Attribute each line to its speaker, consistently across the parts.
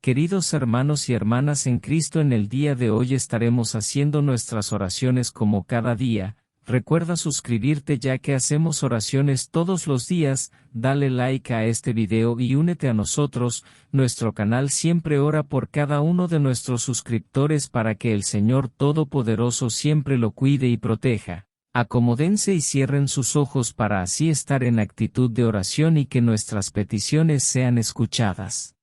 Speaker 1: Queridos hermanos y hermanas en Cristo, en el día de hoy estaremos haciendo nuestras oraciones como cada día. Recuerda suscribirte ya que hacemos oraciones todos los días, dale like a este video y únete a nosotros. Nuestro canal siempre ora por cada uno de nuestros suscriptores para que el Señor Todopoderoso siempre lo cuide y proteja. Acomódense y cierren sus ojos para así estar en actitud de oración y que nuestras peticiones sean escuchadas.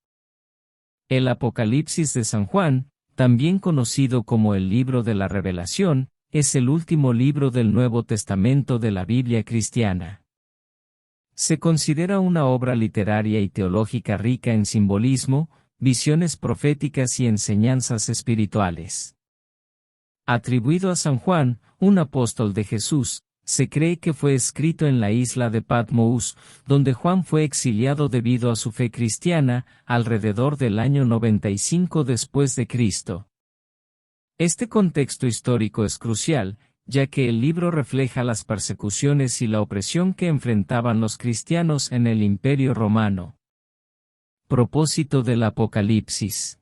Speaker 1: El Apocalipsis de San Juan, también conocido como el Libro de la Revelación, es el último libro del Nuevo Testamento de la Biblia cristiana. Se considera una obra literaria y teológica rica en simbolismo, visiones proféticas y enseñanzas espirituales. Atribuido a San Juan, un apóstol de Jesús, se cree que fue escrito en la isla de Patmos, donde Juan fue exiliado debido a su fe cristiana, alrededor del año 95 después de Cristo. Este contexto histórico es crucial, ya que el libro refleja las persecuciones y la opresión que enfrentaban los cristianos en el Imperio Romano. Propósito del Apocalipsis.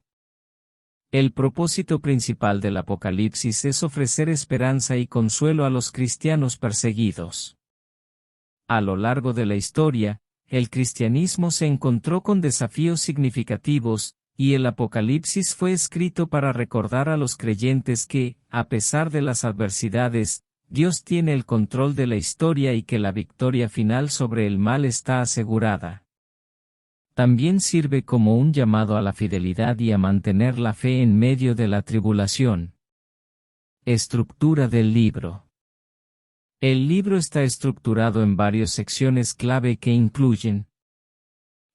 Speaker 1: El propósito principal del Apocalipsis es ofrecer esperanza y consuelo a los cristianos perseguidos. A lo largo de la historia, el cristianismo se encontró con desafíos significativos, y el Apocalipsis fue escrito para recordar a los creyentes que, a pesar de las adversidades, Dios tiene el control de la historia y que la victoria final sobre el mal está asegurada. También sirve como un llamado a la fidelidad y a mantener la fe en medio de la tribulación. Estructura del libro. El libro está estructurado en varias secciones clave que incluyen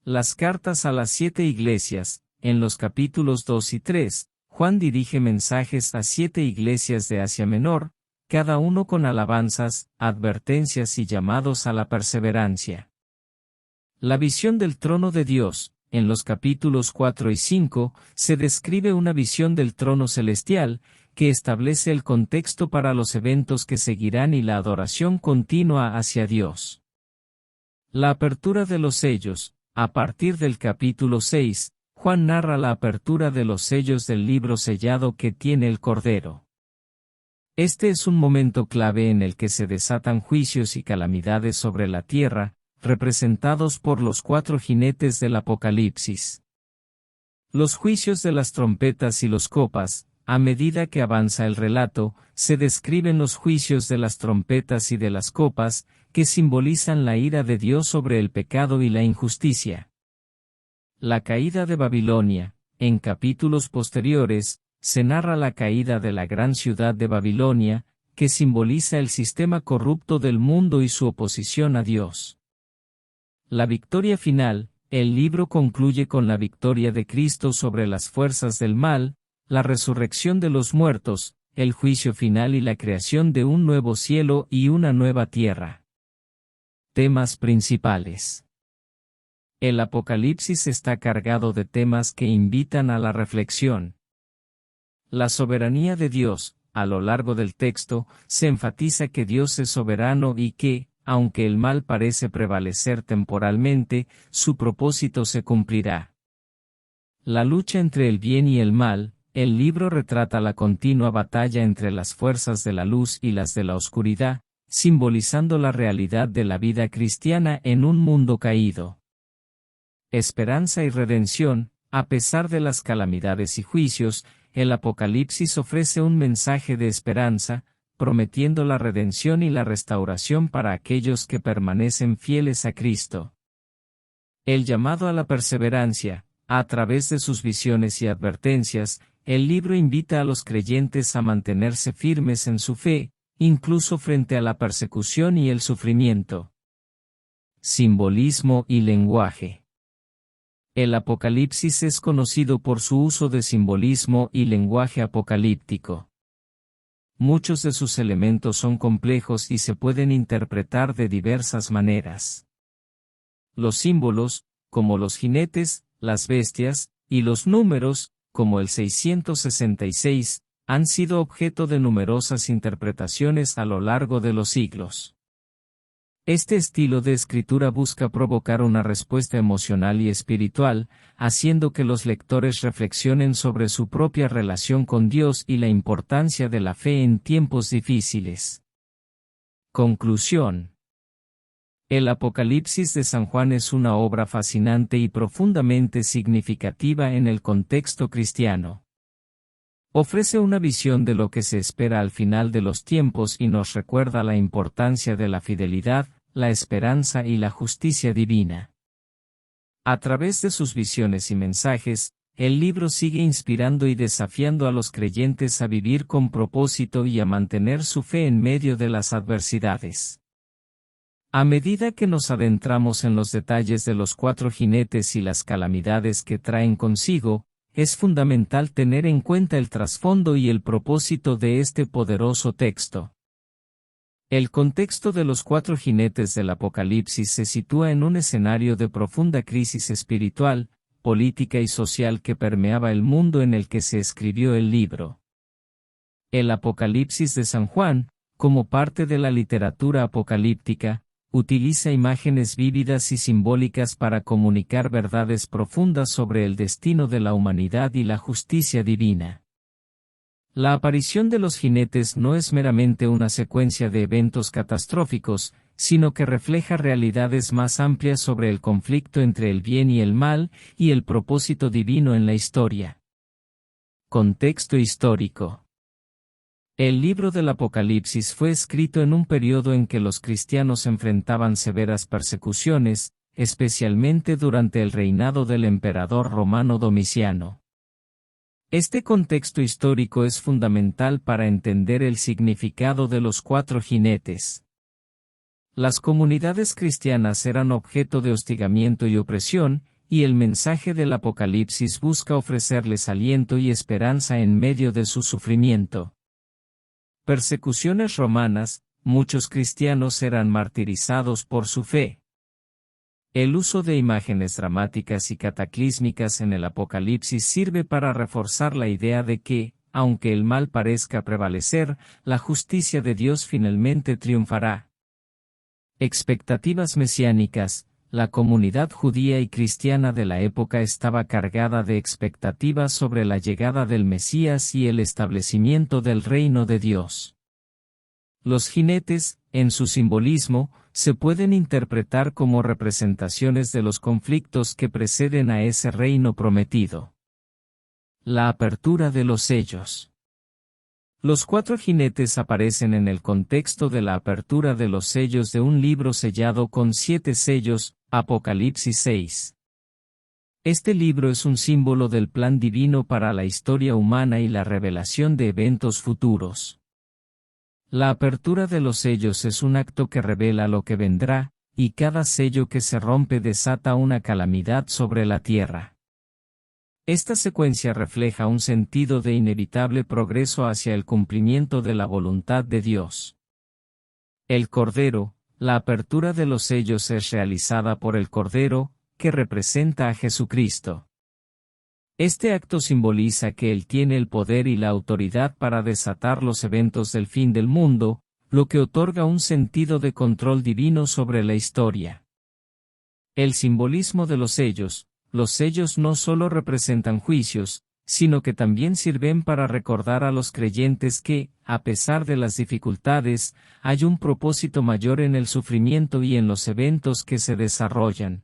Speaker 1: las cartas a las 7 iglesias. En los capítulos 2 y 3, Juan dirige mensajes a 7 iglesias de Asia Menor, cada uno con alabanzas, advertencias y llamados a la perseverancia. La visión del trono de Dios. En los capítulos 4 y 5, se describe una visión del trono celestial, que establece el contexto para los eventos que seguirán y la adoración continua hacia Dios. La apertura de los sellos. A partir del capítulo 6, Juan narra la apertura de los sellos del libro sellado que tiene el Cordero. Este es un momento clave en el que se desatan juicios y calamidades sobre la tierra, representados por los 4 jinetes del Apocalipsis. Los juicios de las trompetas y los copas. A medida que avanza el relato, se describen los juicios de las trompetas y de las copas, que simbolizan la ira de Dios sobre el pecado y la injusticia. La caída de Babilonia. En capítulos posteriores, se narra la caída de la gran ciudad de Babilonia, que simboliza el sistema corrupto del mundo y su oposición a Dios. La victoria final. El libro concluye con la victoria de Cristo sobre las fuerzas del mal, la resurrección de los muertos, el juicio final y la creación de un nuevo cielo y una nueva tierra. Temas principales. El Apocalipsis está cargado de temas que invitan a la reflexión. La soberanía de Dios. A lo largo del texto, se enfatiza que Dios es soberano y que, aunque el mal parece prevalecer temporalmente, su propósito se cumplirá. La lucha entre el bien y el mal. El libro retrata la continua batalla entre las fuerzas de la luz y las de la oscuridad, simbolizando la realidad de la vida cristiana en un mundo caído. Esperanza y redención. A pesar de las calamidades y juicios, el Apocalipsis ofrece un mensaje de esperanza, prometiendo la redención y la restauración para aquellos que permanecen fieles a Cristo. El llamado a la perseverancia. A través de sus visiones y advertencias, el libro invita a los creyentes a mantenerse firmes en su fe, incluso frente a la persecución y el sufrimiento. Simbolismo y lenguaje. El Apocalipsis es conocido por su uso de simbolismo y lenguaje apocalíptico. Muchos de sus elementos son complejos y se pueden interpretar de diversas maneras. Los símbolos, como los jinetes, las bestias, y los números, como el 666, han sido objeto de numerosas interpretaciones a lo largo de los siglos. Este estilo de escritura busca provocar una respuesta emocional y espiritual, haciendo que los lectores reflexionen sobre su propia relación con Dios y la importancia de la fe en tiempos difíciles. Conclusión. El Apocalipsis de San Juan es una obra fascinante y profundamente significativa en el contexto cristiano. Ofrece una visión de lo que se espera al final de los tiempos y nos recuerda la importancia de la fidelidad, la esperanza y la justicia divina. A través de sus visiones y mensajes, el libro sigue inspirando y desafiando a los creyentes a vivir con propósito y a mantener su fe en medio de las adversidades. A medida que nos adentramos en los detalles de los 4 jinetes y las calamidades que traen consigo, es fundamental tener en cuenta el trasfondo y el propósito de este poderoso texto. El contexto de los 4 jinetes del Apocalipsis se sitúa en un escenario de profunda crisis espiritual, política y social que permeaba el mundo en el que se escribió el libro. El Apocalipsis de San Juan, como parte de la literatura apocalíptica, utiliza imágenes vívidas y simbólicas para comunicar verdades profundas sobre el destino de la humanidad y la justicia divina. La aparición de los jinetes no es meramente una secuencia de eventos catastróficos, sino que refleja realidades más amplias sobre el conflicto entre el bien y el mal, y el propósito divino en la historia. Contexto histórico. El libro del Apocalipsis fue escrito en un periodo en que los cristianos enfrentaban severas persecuciones, especialmente durante el reinado del emperador romano Domiciano. Este contexto histórico es fundamental para entender el significado de los 4 jinetes. Las comunidades cristianas eran objeto de hostigamiento y opresión, y el mensaje del Apocalipsis busca ofrecerles aliento y esperanza en medio de su sufrimiento. Persecuciones romanas, muchos cristianos eran martirizados por su fe. El uso de imágenes dramáticas y cataclísmicas en el Apocalipsis sirve para reforzar la idea de que, aunque el mal parezca prevalecer, la justicia de Dios finalmente triunfará. Expectativas mesiánicas. La comunidad judía y cristiana de la época estaba cargada de expectativas sobre la llegada del Mesías y el establecimiento del reino de Dios. Los jinetes, en su simbolismo, se pueden interpretar como representaciones de los conflictos que preceden a ese reino prometido. La apertura de los sellos. Los 4 jinetes aparecen en el contexto de la apertura de los sellos de un libro sellado con 7 sellos, Apocalipsis 6. Este libro es un símbolo del plan divino para la historia humana y la revelación de eventos futuros. La apertura de los sellos es un acto que revela lo que vendrá, y cada sello que se rompe desata una calamidad sobre la tierra. Esta secuencia refleja un sentido de inevitable progreso hacia el cumplimiento de la voluntad de Dios. El Cordero. La apertura de los sellos es realizada por el Cordero, que representa a Jesucristo. Este acto simboliza que Él tiene el poder y la autoridad para desatar los eventos del fin del mundo, lo que otorga un sentido de control divino sobre la historia. El simbolismo de los sellos no solo representan juicios, sino que también sirven para recordar a los creyentes que, a pesar de las dificultades, hay un propósito mayor en el sufrimiento y en los eventos que se desarrollan.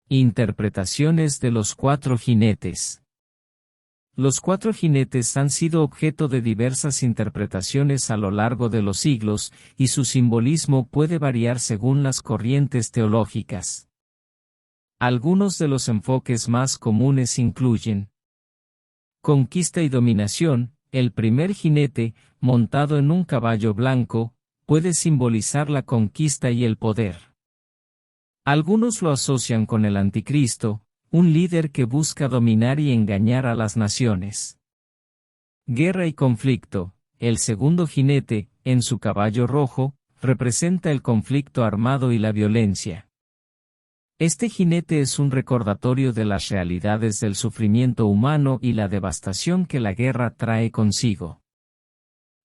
Speaker 1: Interpretaciones de los 4 jinetes. Los 4 jinetes han sido objeto de diversas interpretaciones a lo largo de los siglos, y su simbolismo puede variar según las corrientes teológicas. Algunos de los enfoques más comunes incluyen: conquista y dominación. El primer jinete, montado en un caballo blanco, puede simbolizar la conquista y el poder. Algunos lo asocian con el Anticristo, un líder que busca dominar y engañar a las naciones. Guerra y conflicto. El segundo jinete, en su caballo rojo, representa el conflicto armado y la violencia. Este jinete es un recordatorio de las realidades del sufrimiento humano y la devastación que la guerra trae consigo.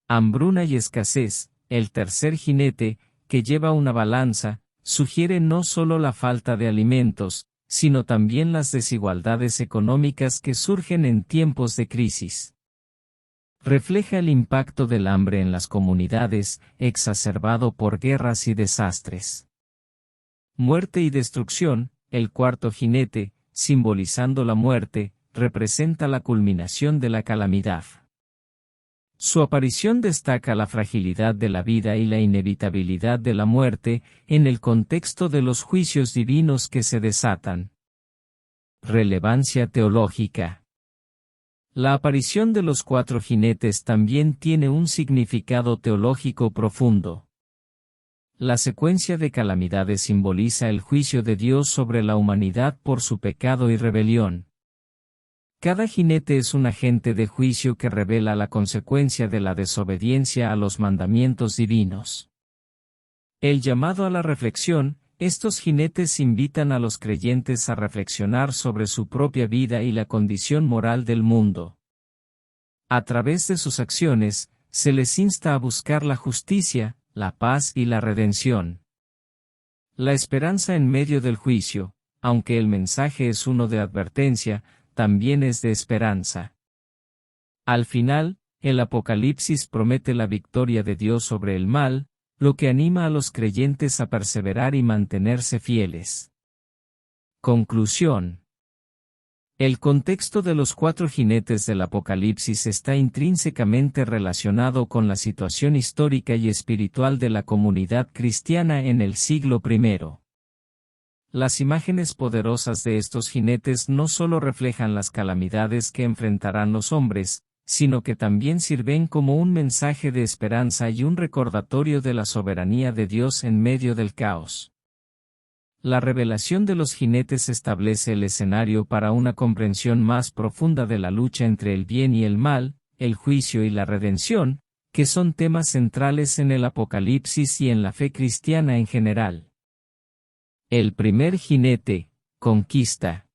Speaker 1: Hambruna y escasez. El tercer jinete, que lleva una balanza, sugiere no solo la falta de alimentos, sino también las desigualdades económicas que surgen en tiempos de crisis. Refleja el impacto del hambre en las comunidades, exacerbado por guerras y desastres. Muerte y destrucción, el cuarto jinete, simbolizando la muerte, representa la culminación de la calamidad. Su aparición destaca la fragilidad de la vida y la inevitabilidad de la muerte, en el contexto de los juicios divinos que se desatan. Relevancia teológica. La aparición de los cuatro jinetes también tiene un significado teológico profundo. La secuencia de calamidades simboliza el juicio de Dios sobre la humanidad por su pecado y rebelión. Cada jinete es un agente de juicio que revela la consecuencia de la desobediencia a los mandamientos divinos. El llamado a la reflexión, estos jinetes invitan a los creyentes a reflexionar sobre su propia vida y la condición moral del mundo. A través de sus acciones, se les insta a buscar la justicia, la paz y la redención. La esperanza en medio del juicio, aunque el mensaje es uno de advertencia, también es de esperanza. Al final, el Apocalipsis promete la victoria de Dios sobre el mal, lo que anima a los creyentes a perseverar y mantenerse fieles. Conclusión. El contexto de los cuatro jinetes del Apocalipsis está intrínsecamente relacionado con la situación histórica y espiritual de la comunidad cristiana en el siglo I. Las imágenes poderosas de estos jinetes no solo reflejan las calamidades que enfrentarán los hombres, sino que también sirven como un mensaje de esperanza y un recordatorio de la soberanía de Dios en medio del caos. La revelación de los jinetes establece el escenario para una comprensión más profunda de la lucha entre el bien y el mal, el juicio y la redención, que son temas centrales en el Apocalipsis y en la fe cristiana en general. El primer jinete, conquista.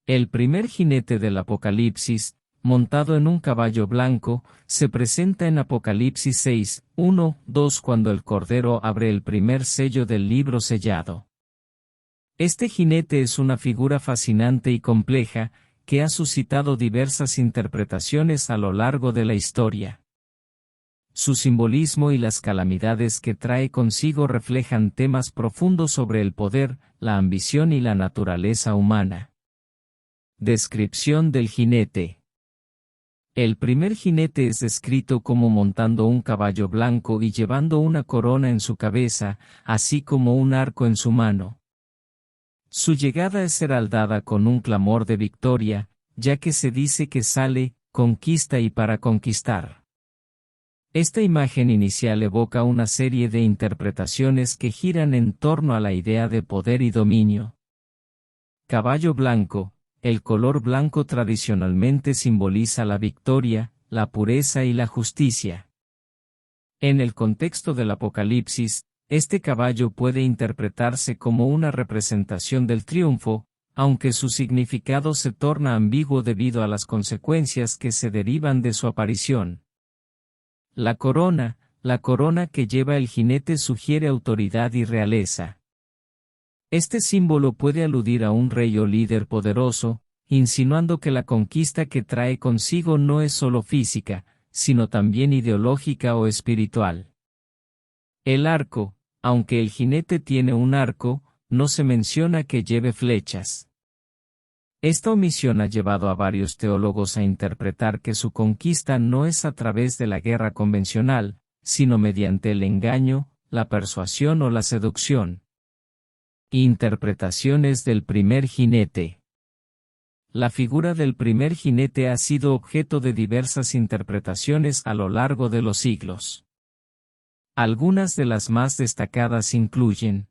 Speaker 1: El primer jinete del Apocalipsis, montado en un caballo blanco, se presenta en Apocalipsis 6, 1, 2 cuando el Cordero abre el primer sello del libro sellado. Este jinete es una figura fascinante y compleja, que ha suscitado diversas interpretaciones a lo largo de la historia. Su simbolismo y las calamidades que trae consigo reflejan temas profundos sobre el poder, la ambición y la naturaleza humana. Descripción del jinete. El primer jinete es descrito como montando un caballo blanco y llevando una corona en su cabeza, así como un arco en su mano. Su llegada es heraldada con un clamor de victoria, ya que se dice que sale, conquista y para conquistar. Esta imagen inicial evoca una serie de interpretaciones que giran en torno a la idea de poder y dominio. Caballo blanco. El color blanco tradicionalmente simboliza la victoria, la pureza y la justicia. En el contexto del Apocalipsis, este caballo puede interpretarse como una representación del triunfo, aunque su significado se torna ambiguo debido a las consecuencias que se derivan de su aparición. La corona que lleva el jinete sugiere autoridad y realeza. Este símbolo puede aludir a un rey o líder poderoso, insinuando que la conquista que trae consigo no es solo física, sino también ideológica o espiritual. El arco, aunque el jinete tiene un arco, no se menciona que lleve flechas. Esta omisión ha llevado a varios teólogos a interpretar que su conquista no es a través de la guerra convencional, sino mediante el engaño, la persuasión o la seducción. Interpretaciones del primer jinete. La figura del primer jinete ha sido objeto de diversas interpretaciones a lo largo de los siglos. Algunas de las más destacadas incluyen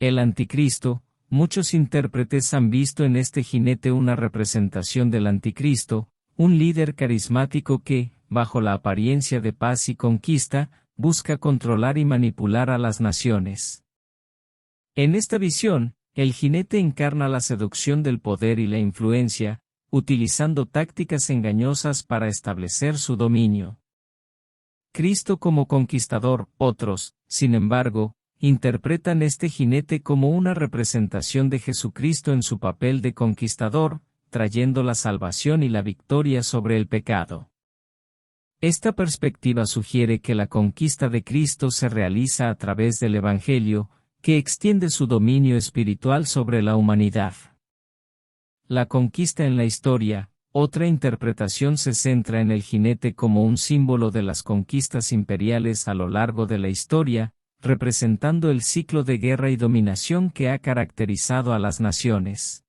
Speaker 1: el Anticristo. Muchos intérpretes han visto en este jinete una representación del Anticristo, un líder carismático que, bajo la apariencia de paz y conquista, busca controlar y manipular a las naciones. En esta visión, el jinete encarna la seducción del poder y la influencia, utilizando tácticas engañosas para establecer su dominio. Cristo como conquistador. Otros, sin embargo, interpretan este jinete como una representación de Jesucristo en su papel de conquistador, trayendo la salvación y la victoria sobre el pecado. Esta perspectiva sugiere que la conquista de Cristo se realiza a través del Evangelio, que extiende su dominio espiritual sobre la humanidad. La conquista en la historia. Otra interpretación se centra en el jinete como un símbolo de las conquistas imperiales a lo largo de la historia, representando el ciclo de guerra y dominación que ha caracterizado a las naciones.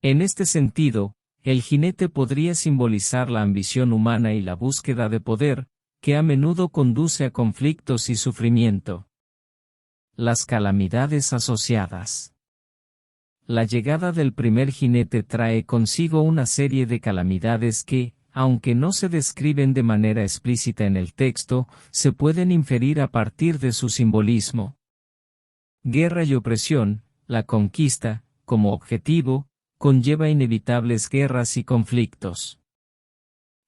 Speaker 1: En este sentido, el jinete podría simbolizar la ambición humana y la búsqueda de poder, que a menudo conduce a conflictos y sufrimiento. Las calamidades asociadas. La llegada del primer jinete trae consigo una serie de calamidades que, aunque no se describen de manera explícita en el texto, se pueden inferir a partir de su simbolismo. Guerra y opresión. La conquista, como objetivo, conlleva inevitables guerras y conflictos.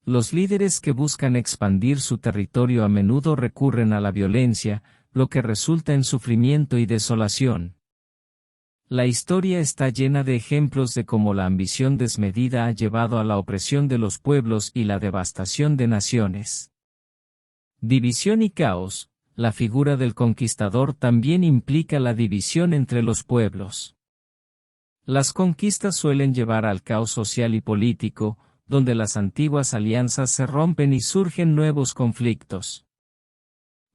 Speaker 1: Los líderes que buscan expandir su territorio a menudo recurren a la violencia, lo que resulta en sufrimiento y desolación. La historia está llena de ejemplos de cómo la ambición desmedida ha llevado a la opresión de los pueblos y la devastación de naciones. División y caos. La figura del conquistador también implica la división entre los pueblos. Las conquistas suelen llevar al caos social y político, donde las antiguas alianzas se rompen y surgen nuevos conflictos.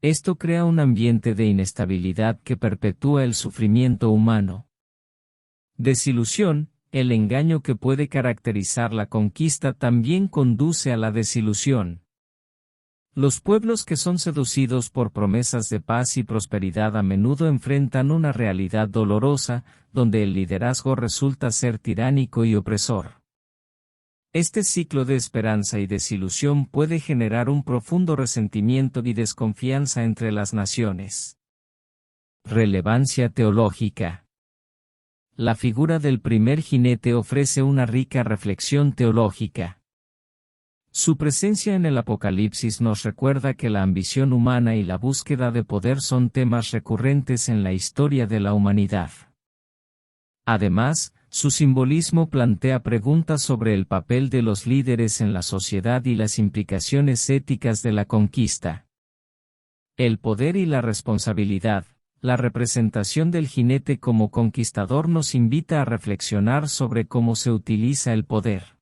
Speaker 1: Esto crea un ambiente de inestabilidad que perpetúa el sufrimiento humano. Desilusión. El engaño que puede caracterizar la conquista también conduce a la desilusión. Los pueblos que son seducidos por promesas de paz y prosperidad a menudo enfrentan una realidad dolorosa, donde el liderazgo resulta ser tiránico y opresor. Este ciclo de esperanza y desilusión puede generar un profundo resentimiento y desconfianza entre las naciones. Relevancia teológica. La figura del primer jinete ofrece una rica reflexión teológica. Su presencia en el Apocalipsis nos recuerda que la ambición humana y la búsqueda de poder son temas recurrentes en la historia de la humanidad. Además, su simbolismo plantea preguntas sobre el papel de los líderes en la sociedad y las implicaciones éticas de la conquista. El poder y la responsabilidad. La representación del jinete como conquistador nos invita a reflexionar sobre cómo se utiliza el poder.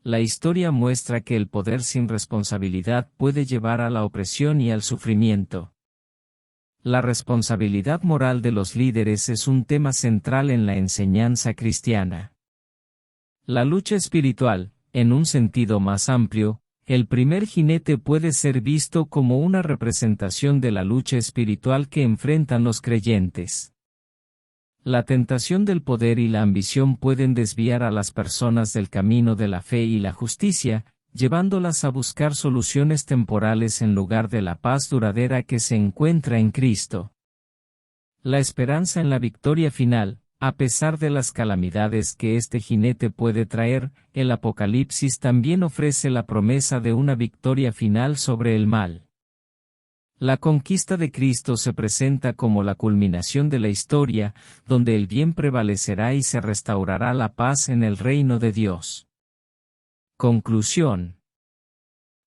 Speaker 1: La historia muestra que el poder sin responsabilidad puede llevar a la opresión y al sufrimiento. La responsabilidad moral de los líderes es un tema central en la enseñanza cristiana. La lucha espiritual, en un sentido más amplio, el primer jinete puede ser visto como una representación de la lucha espiritual que enfrentan los creyentes. La tentación del poder y la ambición pueden desviar a las personas del camino de la fe y la justicia, llevándolas a buscar soluciones temporales en lugar de la paz duradera que se encuentra en Cristo. La esperanza en la victoria final. A pesar de las calamidades que este jinete puede traer, el Apocalipsis también ofrece la promesa de una victoria final sobre el mal. La conquista de Cristo se presenta como la culminación de la historia, donde el bien prevalecerá y se restaurará la paz en el reino de Dios. Conclusión.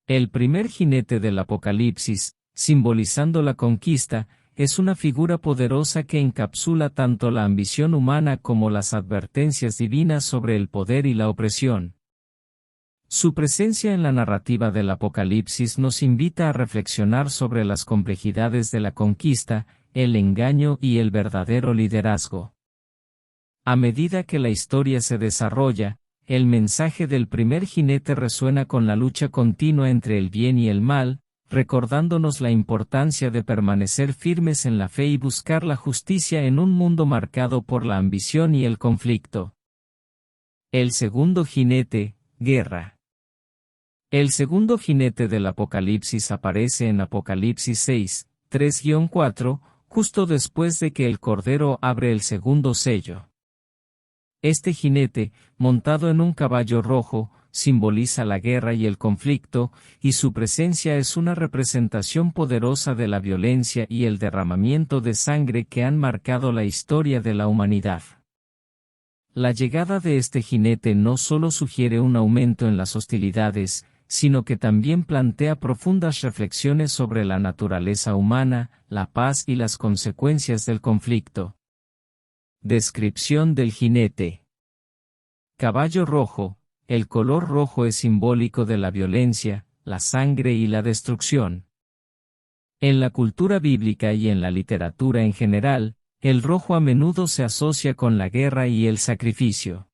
Speaker 1: El primer jinete del Apocalipsis, simbolizando la conquista, es una figura poderosa que encapsula tanto la ambición humana como las advertencias divinas sobre el poder y la opresión. Su presencia en la narrativa del Apocalipsis nos invita a reflexionar sobre las complejidades de la conquista, el engaño y el verdadero liderazgo. A medida que la historia se desarrolla, el mensaje del primer jinete resuena con la lucha continua entre el bien y el mal, recordándonos la importancia de permanecer firmes en la fe y buscar la justicia en un mundo marcado por la ambición y el conflicto. El segundo jinete, guerra. El segundo jinete del Apocalipsis aparece en Apocalipsis 6, 3-4, justo después de que el Cordero abre el segundo sello. Este jinete, montado en un caballo rojo, simboliza la guerra y el conflicto, y su presencia es una representación poderosa de la violencia y el derramamiento de sangre que han marcado la historia de la humanidad. La llegada de este jinete no solo sugiere un aumento en las hostilidades, sino que también plantea profundas reflexiones sobre la naturaleza humana, la paz y las consecuencias del conflicto. Descripción del jinete. Caballo rojo. El color rojo es simbólico de la violencia, la sangre y la destrucción. En la cultura bíblica y en la literatura en general, el rojo a menudo se asocia con la guerra y el sacrificio.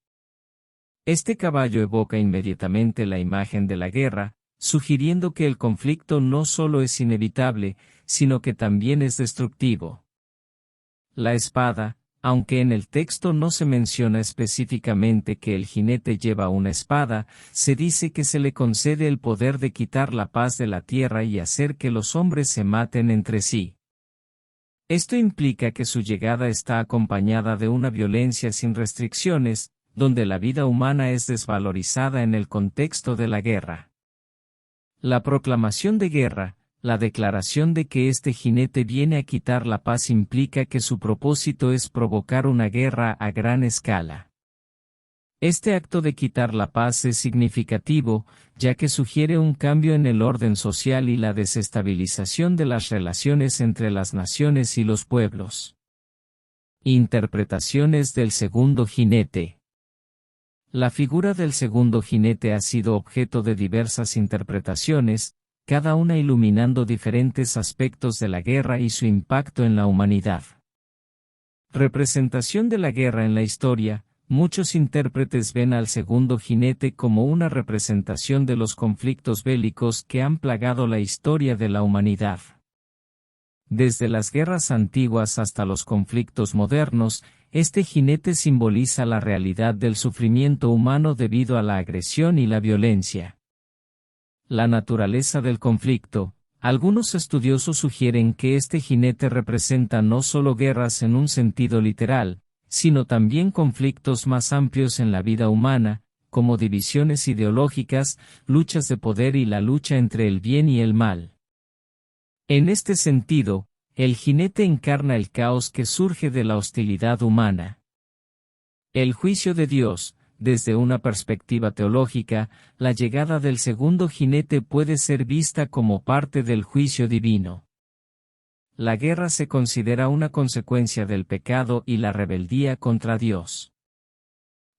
Speaker 1: Este caballo evoca inmediatamente la imagen de la guerra, sugiriendo que el conflicto no solo es inevitable, sino que también es destructivo. La espada, aunque en el texto no se menciona específicamente que el jinete lleva una espada, se dice que se le concede el poder de quitar la paz de la tierra y hacer que los hombres se maten entre sí. Esto implica que su llegada está acompañada de una violencia sin restricciones, donde la vida humana es desvalorizada en el contexto de la guerra. La proclamación de guerra, la declaración de que este jinete viene a quitar la paz implica que su propósito es provocar una guerra a gran escala. Este acto de quitar la paz es significativo, ya que sugiere un cambio en el orden social y la desestabilización de las relaciones entre las naciones y los pueblos. Interpretaciones del segundo jinete. La figura del segundo jinete ha sido objeto de diversas interpretaciones, cada una iluminando diferentes aspectos de la guerra y su impacto en la humanidad. Representación de la guerra en la historia. Muchos intérpretes ven al segundo jinete como una representación de los conflictos bélicos que han plagado la historia de la humanidad. Desde las guerras antiguas hasta los conflictos modernos, este jinete simboliza la realidad del sufrimiento humano debido a la agresión y la violencia. La naturaleza del conflicto. Algunos estudiosos sugieren que este jinete representa no solo guerras en un sentido literal, sino también conflictos más amplios en la vida humana, como divisiones ideológicas, luchas de poder y la lucha entre el bien y el mal. En este sentido, el jinete encarna el caos que surge de la hostilidad humana. El juicio de Dios. Desde una perspectiva teológica, la llegada del segundo jinete puede ser vista como parte del juicio divino. La guerra se considera una consecuencia del pecado y la rebeldía contra Dios.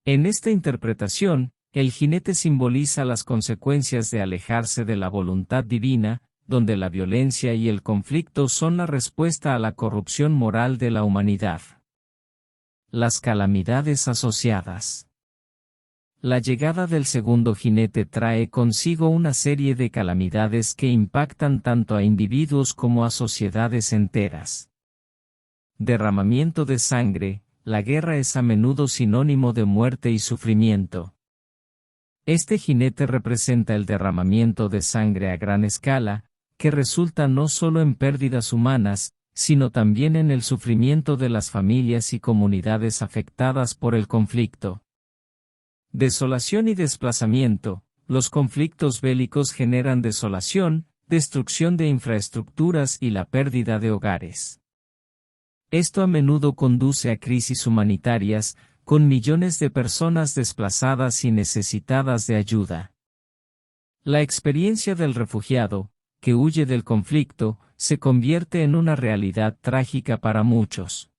Speaker 1: En esta interpretación, el jinete simboliza las consecuencias de alejarse de la voluntad divina, donde la violencia y el conflicto son la respuesta a la corrupción moral de la humanidad. Las calamidades asociadas. La llegada del segundo jinete trae consigo una serie de calamidades que impactan tanto a individuos como a sociedades enteras. Derramamiento de sangre. La guerra es a menudo sinónimo de muerte y sufrimiento. Este jinete representa el derramamiento de sangre a gran escala, que resulta no solo en pérdidas humanas, sino también en el sufrimiento de las familias y comunidades afectadas por el conflicto. Desolación y desplazamiento. Los conflictos bélicos generan desolación, destrucción de infraestructuras y la pérdida de hogares. Esto a menudo conduce a crisis humanitarias, con millones de personas desplazadas y necesitadas de ayuda. La experiencia del refugiado, que huye del conflicto, se convierte en una realidad trágica para muchos.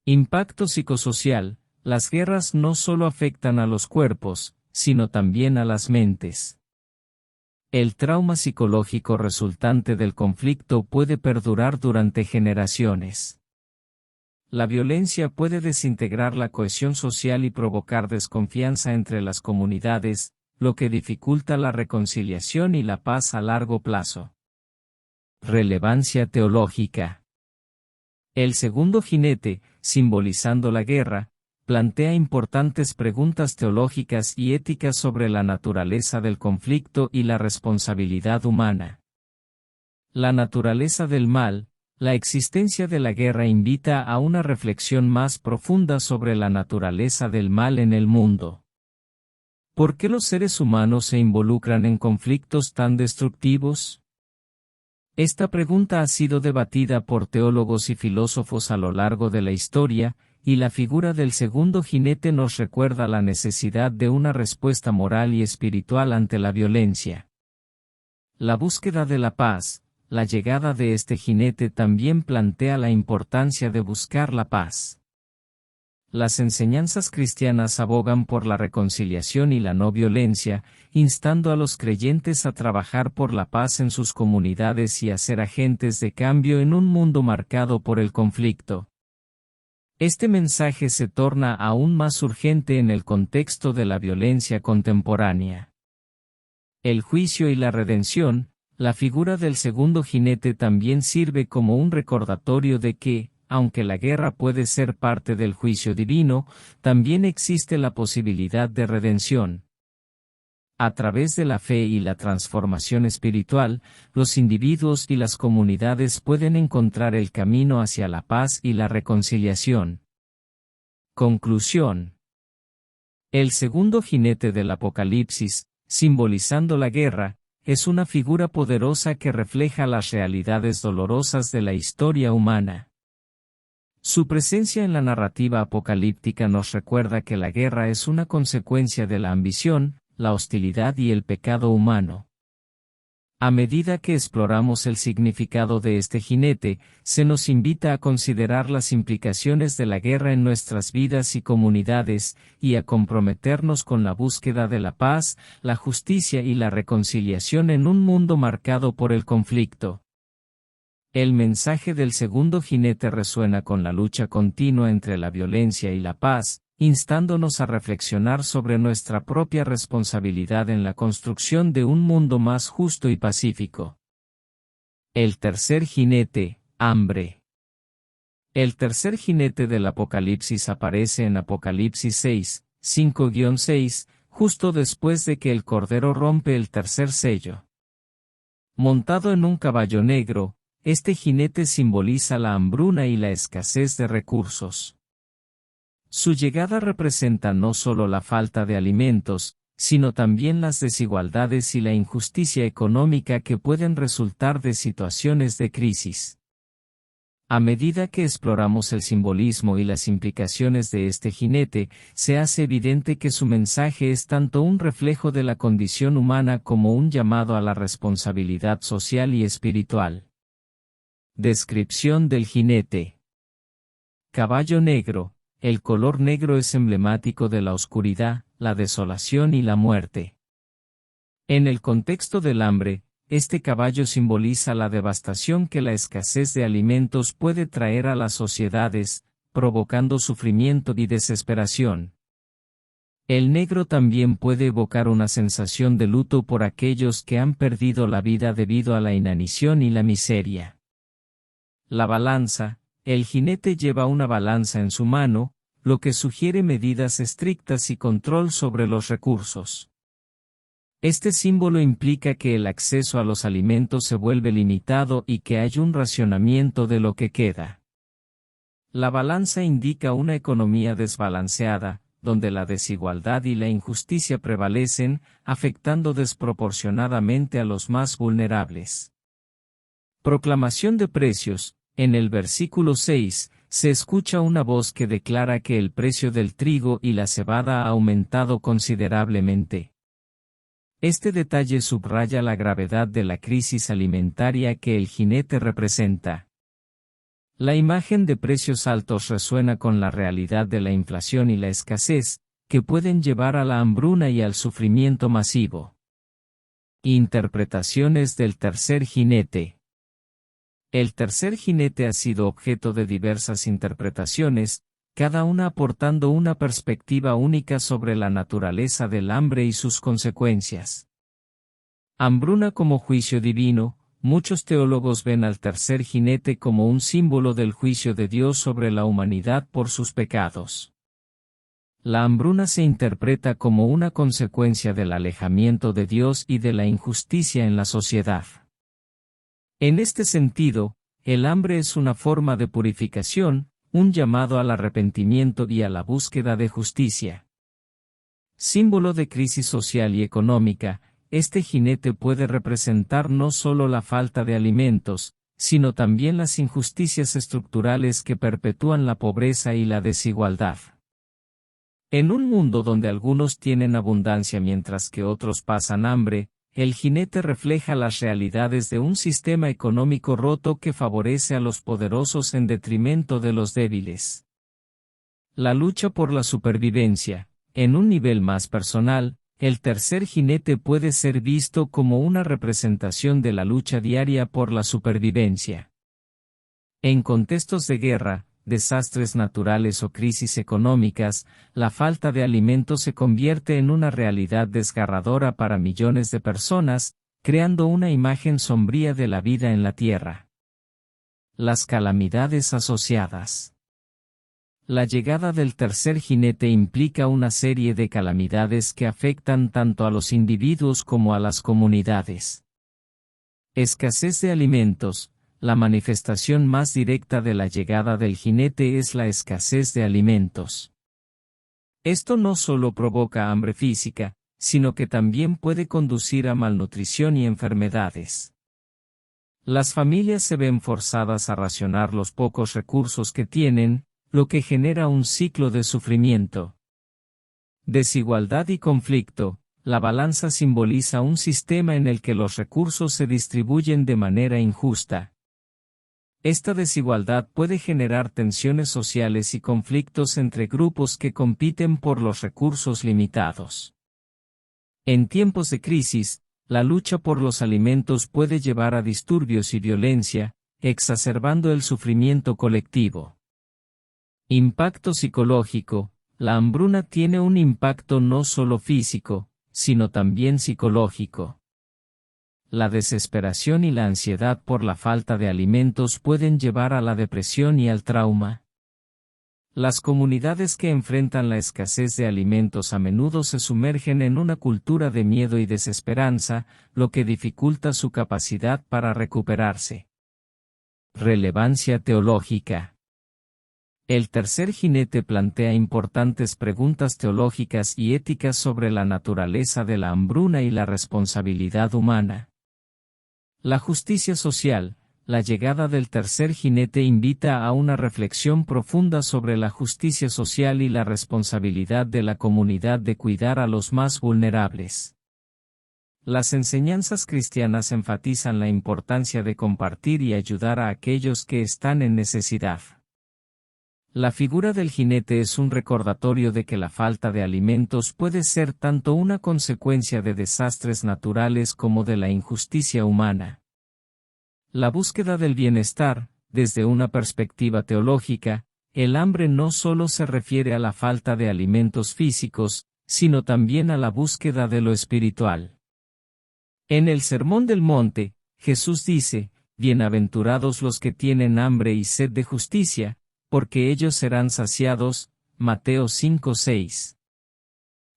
Speaker 1: Impacto psicosocial. Las guerras no solo afectan a los cuerpos, sino también a las mentes. El trauma psicológico resultante del conflicto puede perdurar durante generaciones. La violencia puede desintegrar la cohesión social y provocar desconfianza entre las comunidades, lo que dificulta la reconciliación y la paz a largo plazo. Relevancia teológica. El segundo jinete, simbolizando la guerra, plantea importantes preguntas teológicas y éticas sobre la naturaleza del conflicto y la responsabilidad humana. La naturaleza del mal. La existencia de la guerra invita a una reflexión más profunda sobre la naturaleza del mal en el mundo. ¿Por qué los seres humanos se involucran en conflictos tan destructivos? Esta pregunta ha sido debatida por teólogos y filósofos a lo largo de la historia, y la figura del segundo jinete nos recuerda la necesidad de una respuesta moral y espiritual ante la violencia. La búsqueda de la paz, la llegada de este jinete también plantea la importancia de buscar la paz. Las enseñanzas cristianas abogan por la reconciliación y la no violencia, instando a los creyentes a trabajar por la paz en sus comunidades y a ser agentes de cambio en un mundo marcado por el conflicto. Este mensaje se torna aún más urgente en el contexto de la violencia contemporánea. El juicio y la redención, la figura del segundo jinete también sirve como un recordatorio de que, aunque la guerra puede ser parte del juicio divino, también existe la posibilidad de redención. A través de la fe y la transformación espiritual, los individuos y las comunidades pueden encontrar el camino hacia la paz y la reconciliación. Conclusión. El segundo jinete del Apocalipsis, simbolizando la guerra, es una figura poderosa que refleja las realidades dolorosas de la historia humana. Su presencia en la narrativa apocalíptica nos recuerda que la guerra es una consecuencia de la ambición, la hostilidad y el pecado humano. A medida que exploramos el significado de este jinete, se nos invita a considerar las implicaciones de la guerra en nuestras vidas y comunidades, y a comprometernos con la búsqueda de la paz, la justicia y la reconciliación en un mundo marcado por el conflicto. El mensaje del segundo jinete resuena con la lucha continua entre la violencia y la paz, instándonos a reflexionar sobre nuestra propia responsabilidad en la construcción de un mundo más justo y pacífico. El tercer jinete, hambre. El tercer jinete del Apocalipsis aparece en Apocalipsis 6, 5-6, justo después de que el Cordero rompe el tercer sello. Montado en un caballo negro, este jinete simboliza la hambruna y la escasez de recursos. Su llegada representa no solo la falta de alimentos, sino también las desigualdades y la injusticia económica que pueden resultar de situaciones de crisis. A medida que exploramos el simbolismo y las implicaciones de este jinete, se hace evidente que su mensaje es tanto un reflejo de la condición humana como un llamado a la responsabilidad social y espiritual. Descripción del jinete. Caballo negro. El color negro es emblemático de la oscuridad, la desolación y la muerte. En el contexto del hambre, este caballo simboliza la devastación que la escasez de alimentos puede traer a las sociedades, provocando sufrimiento y desesperación. El negro también puede evocar una sensación de luto por aquellos que han perdido la vida debido a la inanición y la miseria. La balanza. El jinete lleva una balanza en su mano, lo que sugiere medidas estrictas y control sobre los recursos. Este símbolo implica que el acceso a los alimentos se vuelve limitado y que hay un racionamiento de lo que queda. La balanza indica una economía desbalanceada, donde la desigualdad y la injusticia prevalecen, afectando desproporcionadamente a los más vulnerables. Proclamación de precios. En el versículo 6, se escucha una voz que declara que el precio del trigo y la cebada ha aumentado considerablemente. Este detalle subraya la gravedad de la crisis alimentaria que el jinete representa. La imagen de precios altos resuena con la realidad de la inflación y la escasez, que pueden llevar a la hambruna y al sufrimiento masivo. Interpretaciones del tercer jinete. El tercer jinete ha sido objeto de diversas interpretaciones, cada una aportando una perspectiva única sobre la naturaleza del hambre y sus consecuencias. Hambruna como juicio divino. Muchos teólogos ven al tercer jinete como un símbolo del juicio de Dios sobre la humanidad por sus pecados. La hambruna se interpreta como una consecuencia del alejamiento de Dios y de la injusticia en la sociedad. En este sentido, el hambre es una forma de purificación, un llamado al arrepentimiento y a la búsqueda de justicia. Símbolo de crisis social y económica, este jinete puede representar no solo la falta de alimentos, sino también las injusticias estructurales que perpetúan la pobreza y la desigualdad. En un mundo donde algunos tienen abundancia mientras que otros pasan hambre, el jinete refleja las realidades de un sistema económico roto que favorece a los poderosos en detrimento de los débiles. La lucha por la supervivencia. En un nivel más personal, el tercer jinete puede ser visto como una representación de la lucha diaria por la supervivencia. En contextos de guerra, desastres naturales o crisis económicas, la falta de alimentos se convierte en una realidad desgarradora para millones de personas, creando una imagen sombría de la vida en la Tierra. Las calamidades asociadas. La llegada del tercer jinete implica una serie de calamidades que afectan tanto a los individuos como a las comunidades. Escasez de alimentos. La manifestación más directa de la llegada del jinete es la escasez de alimentos. Esto no solo provoca hambre física, sino que también puede conducir a malnutrición y enfermedades. Las familias se ven forzadas a racionar los pocos recursos que tienen, lo que genera un ciclo de sufrimiento. Desigualdad y conflicto. La balanza simboliza un sistema en el que los recursos se distribuyen de manera injusta. Esta desigualdad puede generar tensiones sociales y conflictos entre grupos que compiten por los recursos limitados. En tiempos de crisis, la lucha por los alimentos puede llevar a disturbios y violencia, exacerbando el sufrimiento colectivo. Impacto psicológico. La hambruna tiene un impacto no solo físico, sino también psicológico. La desesperación y la ansiedad por la falta de alimentos pueden llevar a la depresión y al trauma. Las comunidades que enfrentan la escasez de alimentos a menudo se sumergen en una cultura de miedo y desesperanza, lo que dificulta su capacidad para recuperarse. Relevancia teológica. El tercer jinete plantea importantes preguntas teológicas y éticas sobre la naturaleza de la hambruna y la responsabilidad humana. La justicia social. La llegada del tercer jinete invita a una reflexión profunda sobre la justicia social y la responsabilidad de la comunidad de cuidar a los más vulnerables. Las enseñanzas cristianas enfatizan la importancia de compartir y ayudar a aquellos que están en necesidad. La figura del jinete es un recordatorio de que la falta de alimentos puede ser tanto una consecuencia de desastres naturales como de la injusticia humana. La búsqueda del bienestar. Desde una perspectiva teológica, el hambre no solo se refiere a la falta de alimentos físicos, sino también a la búsqueda de lo espiritual. En el Sermón del Monte, Jesús dice: «Bienaventurados los que tienen hambre y sed de justicia, porque ellos serán saciados». Mateo 5:6.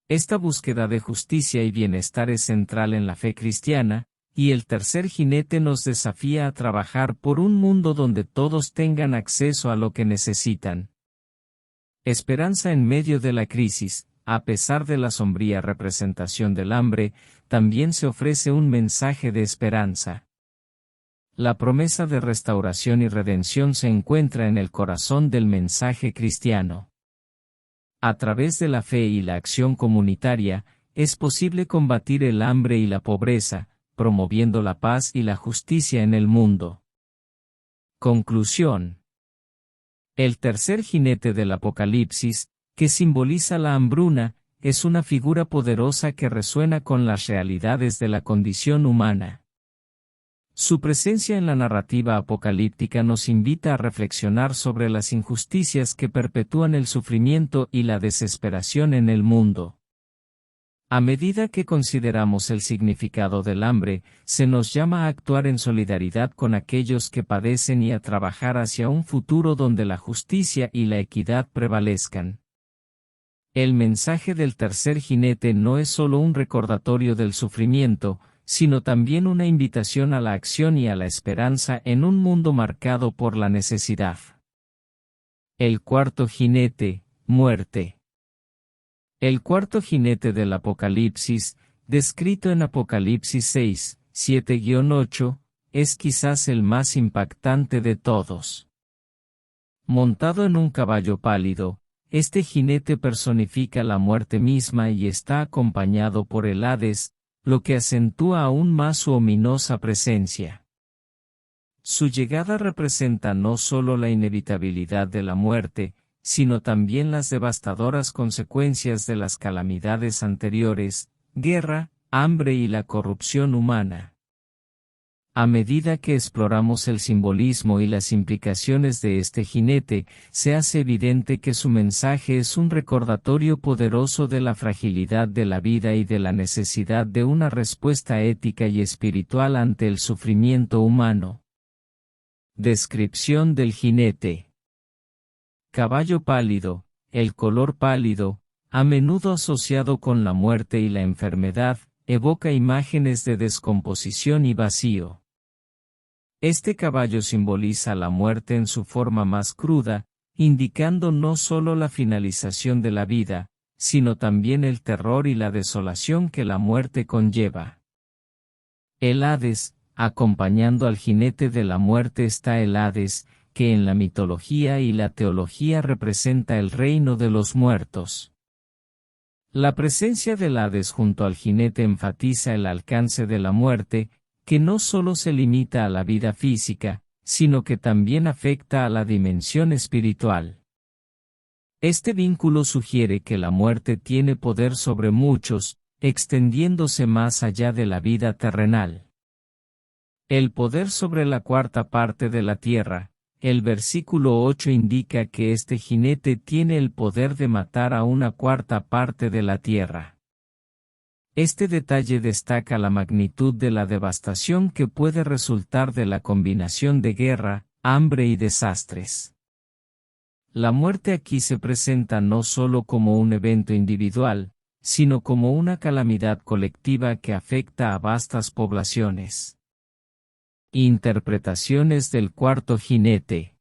Speaker 1: Esta búsqueda de justicia y bienestar es central en la fe cristiana, y el tercer jinete nos desafía a trabajar por un mundo donde todos tengan acceso a lo que necesitan. Esperanza en medio de la crisis. A pesar de la sombría representación del hambre, también se ofrece un mensaje de esperanza. La promesa de restauración y redención se encuentra en el corazón del mensaje cristiano. A través de la fe y la acción comunitaria, es posible combatir el hambre y la pobreza, promoviendo la paz y la justicia en el mundo. Conclusión. El tercer jinete del Apocalipsis, que simboliza la hambruna, es una figura poderosa que resuena con las realidades de la condición humana. Su presencia en la narrativa apocalíptica nos invita a reflexionar sobre las injusticias que perpetúan el sufrimiento y la desesperación en el mundo. A medida que consideramos el significado del hambre, se nos llama a actuar en solidaridad con aquellos que padecen y a trabajar hacia un futuro donde la justicia y la equidad prevalezcan. El mensaje del tercer jinete no es solo un recordatorio del sufrimiento, sino también una invitación a la acción y a la esperanza en un mundo marcado por la necesidad. El cuarto jinete, muerte. El cuarto jinete del Apocalipsis, descrito en Apocalipsis 6, 7-8, es quizás el más impactante de todos. Montado en un caballo pálido, este jinete personifica la muerte misma y está acompañado por el Hades, lo que acentúa aún más su ominosa presencia. Su llegada representa no solo la inevitabilidad de la muerte, sino también las devastadoras consecuencias de las calamidades anteriores, guerra, hambre y la corrupción humana. A medida que exploramos el simbolismo y las implicaciones de este jinete, se hace evidente que su mensaje es un recordatorio poderoso de la fragilidad de la vida y de la necesidad de una respuesta ética y espiritual ante el sufrimiento humano. Descripción del jinete. Caballo pálido. El color pálido, a menudo asociado con la muerte y la enfermedad, evoca imágenes de descomposición y vacío. Este caballo simboliza la muerte en su forma más cruda, indicando no solo la finalización de la vida, sino también el terror y la desolación que la muerte conlleva. El Hades, acompañando al jinete de la muerte está el Hades, que en la mitología y la teología representa el reino de los muertos. La presencia del Hades junto al jinete enfatiza el alcance de la muerte, que no solo se limita a la vida física, sino que también afecta a la dimensión espiritual. Este vínculo sugiere que la muerte tiene poder sobre muchos, extendiéndose más allá de la vida terrenal. El poder sobre la cuarta parte de la tierra. El versículo 8 indica que este jinete tiene el poder de matar a una cuarta parte de la tierra. Este detalle destaca la magnitud de la devastación que puede resultar de la combinación de guerra, hambre y desastres. La muerte aquí se presenta no solo como un evento individual, sino como una calamidad colectiva que afecta a vastas poblaciones. Interpretaciones del cuarto jinete.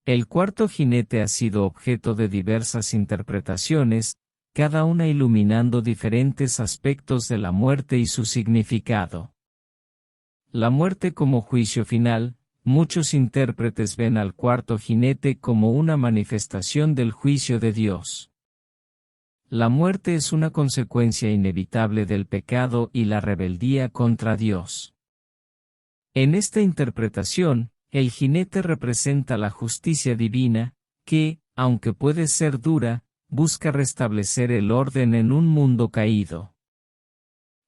Speaker 1: El cuarto jinete ha sido objeto de diversas interpretaciones, cada una iluminando diferentes aspectos de la muerte y su significado. La muerte como juicio final. Muchos intérpretes ven al cuarto jinete como una manifestación del juicio de Dios. La muerte es una consecuencia inevitable del pecado y la rebeldía contra Dios. En esta interpretación, el jinete representa la justicia divina, que, aunque puede ser dura, busca restablecer el orden en un mundo caído.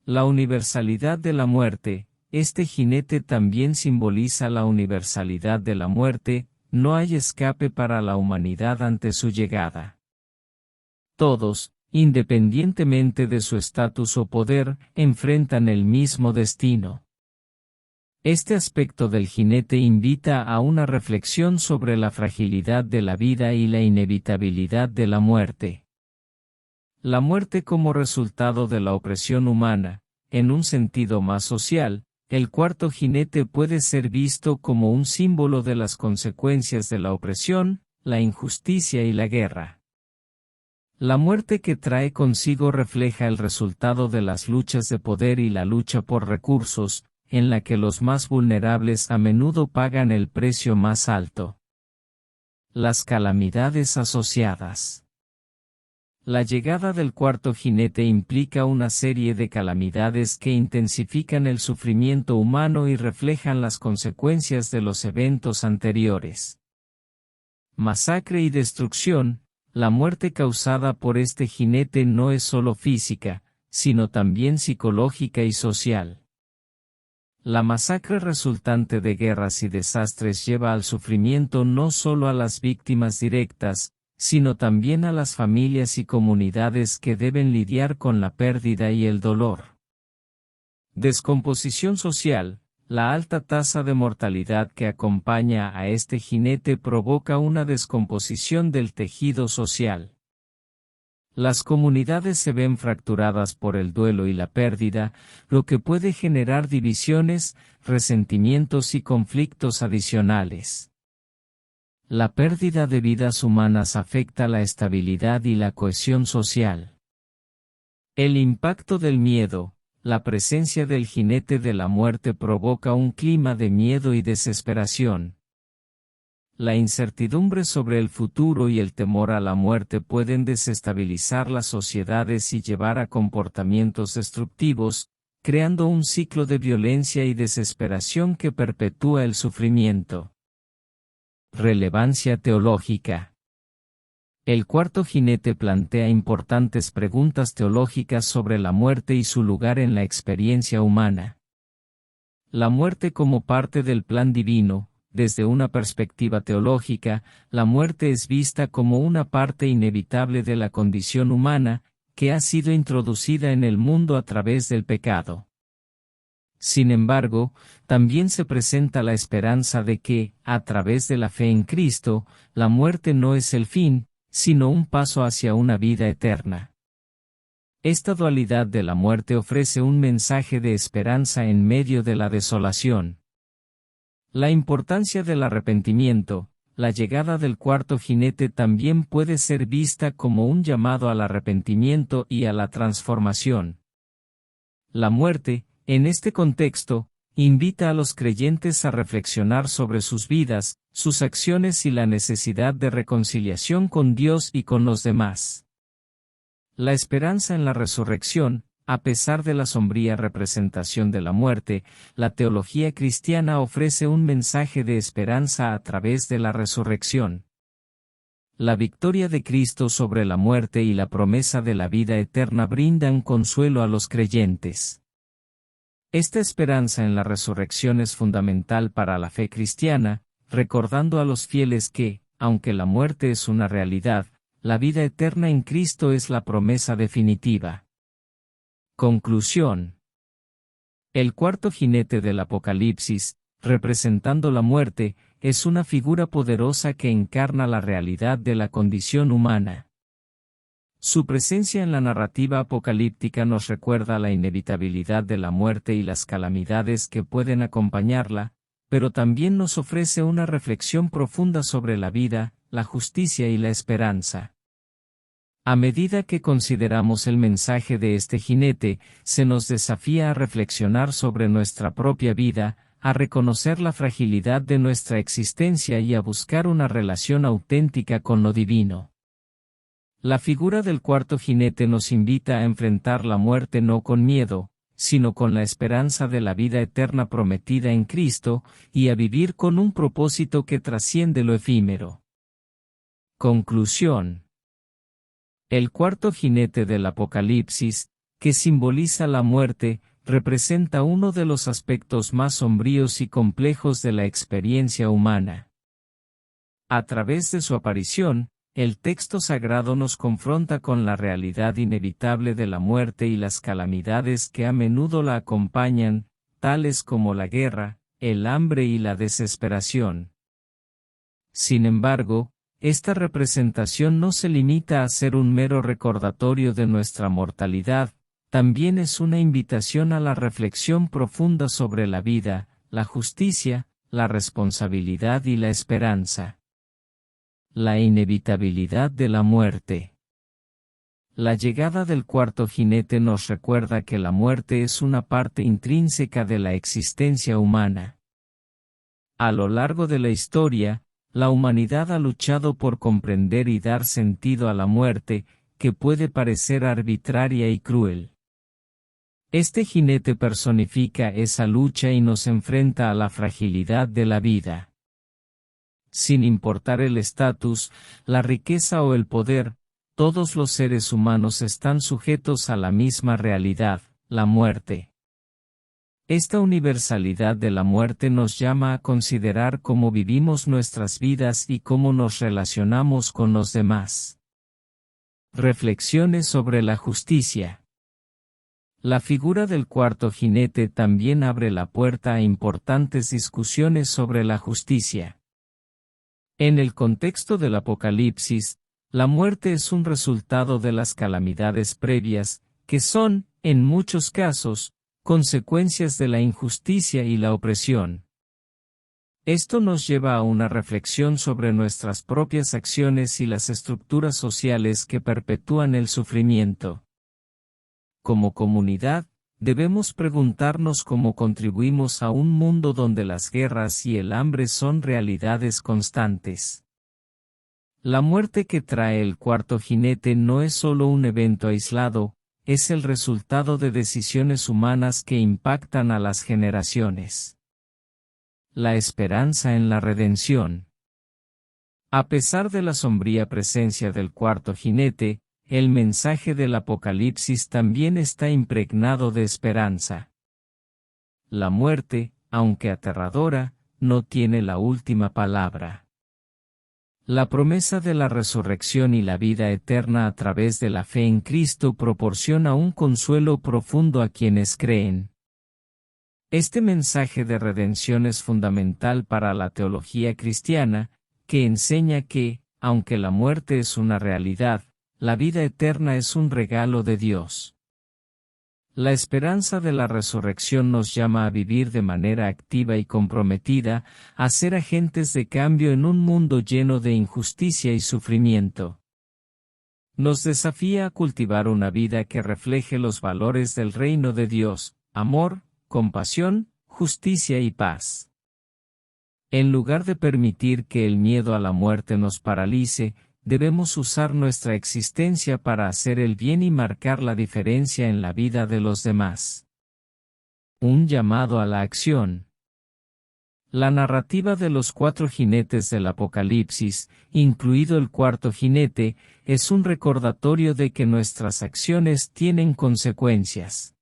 Speaker 1: La universalidad de la muerte. Este jinete también simboliza la universalidad de la muerte, no hay escape para la humanidad ante su llegada. Todos, independientemente de su estatus o poder, enfrentan el mismo destino. Este aspecto del jinete invita a una reflexión sobre la fragilidad de la vida y la inevitabilidad de la muerte. La muerte como resultado de la opresión humana, en un sentido más social, el cuarto jinete puede ser visto como un símbolo de las consecuencias de la opresión, la injusticia y la guerra. La muerte que trae consigo refleja el resultado de las luchas de poder y la lucha por recursos, en la que los más vulnerables a menudo pagan el precio más alto. Las calamidades asociadas. La llegada del cuarto jinete implica una serie de calamidades que intensifican el sufrimiento humano y reflejan las consecuencias de los eventos anteriores. Masacre y destrucción. La muerte causada por este jinete no es solo física, sino también psicológica y social. La masacre resultante de guerras y desastres lleva al sufrimiento no solo a las víctimas directas, sino también a las familias y comunidades que deben lidiar con la pérdida y el dolor. Descomposición social. La alta tasa de mortalidad que acompaña a este jinete provoca una descomposición del tejido social. Las comunidades se ven fracturadas por el duelo y la pérdida, lo que puede generar divisiones, resentimientos y conflictos adicionales. La pérdida de vidas humanas afecta la estabilidad y la cohesión social. El impacto del miedo. La presencia del jinete de la muerte provoca un clima de miedo y desesperación. La incertidumbre sobre el futuro y el temor a la muerte pueden desestabilizar las sociedades y llevar a comportamientos destructivos, creando un ciclo de violencia y desesperación que perpetúa el sufrimiento. Relevancia teológica. El cuarto jinete plantea importantes preguntas teológicas sobre la muerte y su lugar en la experiencia humana. La muerte como parte del plan divino. Desde una perspectiva teológica, la muerte es vista como una parte inevitable de la condición humana, que ha sido introducida en el mundo a través del pecado. Sin embargo, también se presenta la esperanza de que, a través de la fe en Cristo, la muerte no es el fin, sino un paso hacia una vida eterna. Esta dualidad de la muerte ofrece un mensaje de esperanza en medio de la desolación. La importancia del arrepentimiento. La llegada del cuarto jinete también puede ser vista como un llamado al arrepentimiento y a la transformación. La muerte, en este contexto, invita a los creyentes a reflexionar sobre sus vidas, sus acciones y la necesidad de reconciliación con Dios y con los demás. La esperanza en la resurrección. A pesar de la sombría representación de la muerte, la teología cristiana ofrece un mensaje de esperanza a través de la resurrección. La victoria de Cristo sobre la muerte y la promesa de la vida eterna brindan consuelo a los creyentes. Esta esperanza en la resurrección es fundamental para la fe cristiana, recordando a los fieles que, aunque la muerte es una realidad, la vida eterna en Cristo es la promesa definitiva. Conclusión. El cuarto jinete del Apocalipsis, representando la muerte, es una figura poderosa que encarna la realidad de la condición humana. Su presencia en la narrativa apocalíptica nos recuerda la inevitabilidad de la muerte y las calamidades que pueden acompañarla, pero también nos ofrece una reflexión profunda sobre la vida, la justicia y la esperanza. A medida que consideramos el mensaje de este jinete, se nos desafía a reflexionar sobre nuestra propia vida, a reconocer la fragilidad de nuestra existencia y a buscar una relación auténtica con lo divino. La figura del cuarto jinete nos invita a enfrentar la muerte no con miedo, sino con la esperanza de la vida eterna prometida en Cristo, y a vivir con un propósito que trasciende lo efímero. Conclusión. El cuarto jinete del Apocalipsis, que simboliza la muerte, representa uno de los aspectos más sombríos y complejos de la experiencia humana. A través de su aparición, el texto sagrado nos confronta con la realidad inevitable de la muerte y las calamidades que a menudo la acompañan, tales como la guerra, el hambre y la desesperación. Sin embargo, esta representación no se limita a ser un mero recordatorio de nuestra mortalidad, también es una invitación a la reflexión profunda sobre la vida, la justicia, la responsabilidad y la esperanza. La inevitabilidad de la muerte. La llegada del cuarto jinete nos recuerda que la muerte es una parte intrínseca de la existencia humana. A lo largo de la historia, la humanidad ha luchado por comprender y dar sentido a la muerte, que puede parecer arbitraria y cruel. Este jinete personifica esa lucha y nos enfrenta a la fragilidad de la vida. Sin importar el estatus, la riqueza o el poder, todos los seres humanos están sujetos a la misma realidad, la muerte. Esta universalidad de la muerte nos llama a considerar cómo vivimos nuestras vidas y cómo nos relacionamos con los demás. Reflexiones sobre la justicia. La figura del cuarto jinete también abre la puerta a importantes discusiones sobre la justicia. En el contexto del Apocalipsis, la muerte es un resultado de las calamidades previas, que son, en muchos casos, consecuencias de la injusticia y la opresión. Esto nos lleva a una reflexión sobre nuestras propias acciones y las estructuras sociales que perpetúan el sufrimiento. Como comunidad, debemos preguntarnos cómo contribuimos a un mundo donde las guerras y el hambre son realidades constantes. La muerte que trae el cuarto jinete no es solo un evento aislado, es el resultado de decisiones humanas que impactan a las generaciones. La esperanza en la redención. A pesar de la sombría presencia del cuarto jinete, el mensaje del Apocalipsis también está impregnado de esperanza. La muerte, aunque aterradora, no tiene la última palabra. La promesa de la resurrección y la vida eterna a través de la fe en Cristo proporciona un consuelo profundo a quienes creen. Este mensaje de redención es fundamental para la teología cristiana, que enseña que, aunque la muerte es una realidad, la vida eterna es un regalo de Dios. La esperanza de la resurrección nos llama a vivir de manera activa y comprometida, a ser agentes de cambio en un mundo lleno de injusticia y sufrimiento. Nos desafía a cultivar una vida que refleje los valores del reino de Dios: amor, compasión, justicia y paz. En lugar de permitir que el miedo a la muerte nos paralice, debemos usar nuestra existencia para hacer el bien y marcar la diferencia en la vida de los demás. Un llamado a la acción. La narrativa de los cuatro jinetes del Apocalipsis, incluido el cuarto jinete, es un recordatorio de que nuestras acciones tienen consecuencias.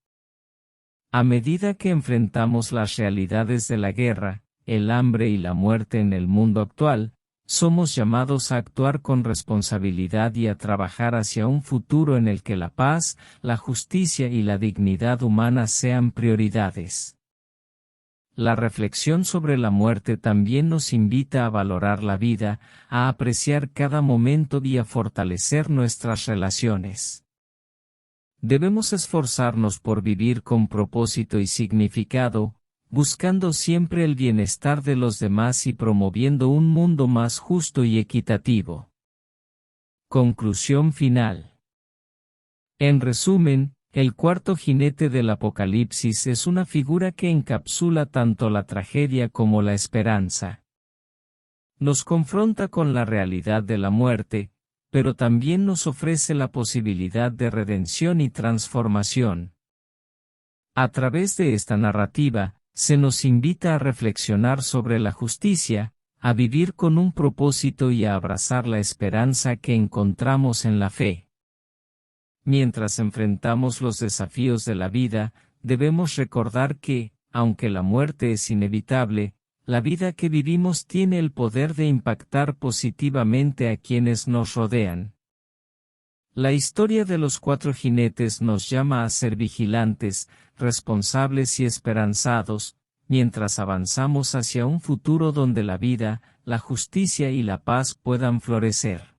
Speaker 1: A medida que enfrentamos las realidades de la guerra, el hambre y la muerte en el mundo actual, somos llamados a actuar con responsabilidad y a trabajar hacia un futuro en el que la paz, la justicia y la dignidad humana sean prioridades. La reflexión sobre la muerte también nos invita a valorar la vida, a apreciar cada momento y a fortalecer nuestras relaciones. Debemos esforzarnos por vivir con propósito y significado, buscando siempre el bienestar de los demás y promoviendo un mundo más justo y equitativo. Conclusión final. En resumen, el cuarto jinete del Apocalipsis es una figura que encapsula tanto la tragedia como la esperanza. Nos confronta con la realidad de la muerte, pero también nos ofrece la posibilidad de redención y transformación. A través de esta narrativa, se nos invita a reflexionar sobre la justicia, a vivir con un propósito y a abrazar la esperanza que encontramos en la fe. Mientras enfrentamos los desafíos de la vida, debemos recordar que, aunque la muerte es inevitable, la vida que vivimos tiene el poder de impactar positivamente a quienes nos rodean. La historia de los cuatro jinetes nos llama a ser vigilantes, responsables y esperanzados, mientras avanzamos hacia un futuro donde la vida, la justicia y la paz puedan florecer.